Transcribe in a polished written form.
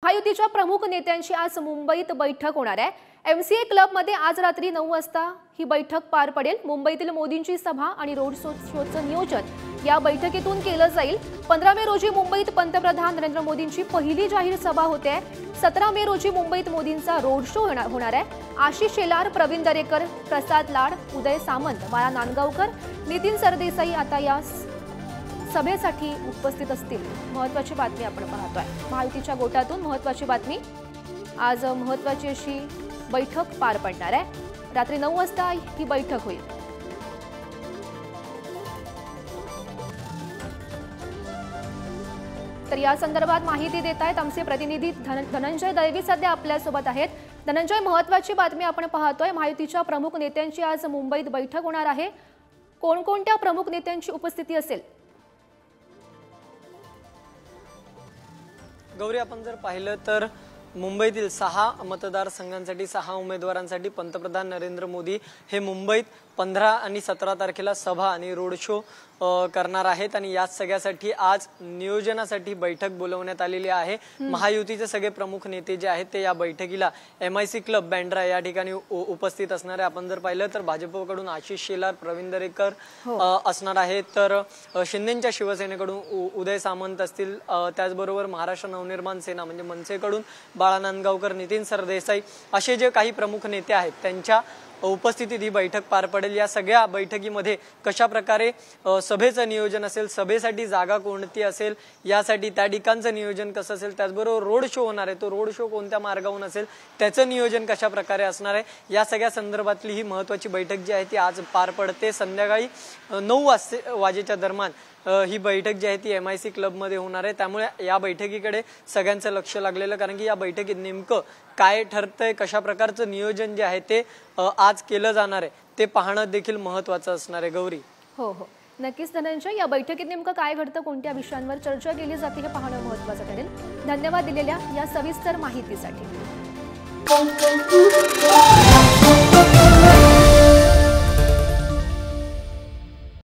महायुतीच्या प्रमुख नेत्यांची आज मुंबईत बैठक होणार आहे। एमसीए क्लबमध्ये आज रात्री 9 वाजता ही बैठक पार पडेल। मुंबईतील मोदींची सभा आणि रोड शोचं नियोजन या बैठकीतून केलं जाईल। 15 मे रोजी मुंबईत पंतप्रधान नरेंद्र मोदींची पहिली जाहीर सभा होते। 17 मे रोजी मुंबईत मोदींचा रोड शो होणार आहे। आशिष शेलार, प्रवीण दरेकर, प्रसाद लाड, उदय सामंत, बाळा नांदगावकर, नितीन सरदेसाई आता या सभेसाठी उपस्थित असतील। महत्त्वाची बातमी आपण पाहतोय महायुतीच्या गोटातून महत्त्वाची बातमी। आज महत्त्वाची अशी बैठक पार पडणार आहे। रात्री 9 वाजता ही बैठक होईल। तर या संदर्भात माहिती देत आहेत आमचे प्रतिनिधी धनंजय दैवी सध्या आपल्या सोबत आहेत। धनंजय, महत्त्वाची बातमी आपण पाहतोय महायुतीच्या प्रमुख नेत्यांची आज मुंबईत बैठक होणार आहे। कोणकोणत्या प्रमुख नेत्यांची उपस्थिती असेल? गौरी, आपण जर पाहिलं तर मुंबईतील 6 मतदारसंघांसाठी 6 उमेदवारांसाठी पंतप्रधान नरेंद्र मोदी हे मुंबईत 15 आणि 17 तारखेला सभा आणि रोड शो करणार आहेत आणि या सगळ्यासाठी आज नियोजनासाठी बैठक बोलवण्यात आलेली आहे। महायुतीचे सगळे प्रमुख नेते जे आहेत ते या बैठकीला MIC क्लब बँड्रा या ठिकाणी उपस्थित असणार आहे। आपण जर पाहिलं तर भाजपकडून आशिष शेलार, प्रवीण दरेकर असणार आहेत, तर शिंदेच्या शिवसेनेकडून उदय सामंत असतील, त्याचबरोबर महाराष्ट्र नवनिर्माण सेना म्हणजे मनसेकडून बाळा नांदगावकर, नितीन सरदेसाई असे जे काही प्रमुख नेते आहेत त्यांच्या उपस्थितीत ही बैठक पार पडेल। या सगळ्या बैठकीमध्ये कशा प्रकारे सभेचं नियोजन असेल, सभेसाठी जागा कोणती असेल, यासाठी त्या ठिकाणचं नियोजन कसं असेल, त्याचबरोबर रोड शो होणार आहे तो रोड शो कोणत्या मार्गावरून असेल, त्याचं नियोजन कशा प्रकारे असणार आहे, या सगळ्या संदर्भातली ही महत्त्वाची बैठक जी आहे ती आज पार पडते। संध्याकाळी 9 वाजेच्या दरम्यान ही बैठक जी आहे ती MIC क्लबमध्ये होणार आहे। त्यामुळे या बैठकीकडे सगळ्यांचं लक्ष लागलेलं, कारण की या बैठकीत नेमकं काय ठरतंय, कशा प्रकारचं नियोजन जे आहे ते आज केलं जाणार आहे ते पाहणं देखील महत्त्वाचं असणार आहे। गौरी, हो नक्कीच धनंजय, या बैठकीत नेमकं काय घडतं, कोणत्या विषयांवर चर्चा केली जाते हे पाहणं महत्त्वाचं ठरेल। धन्यवाद दिलेल्या या सविस्तर माहितीसाठी।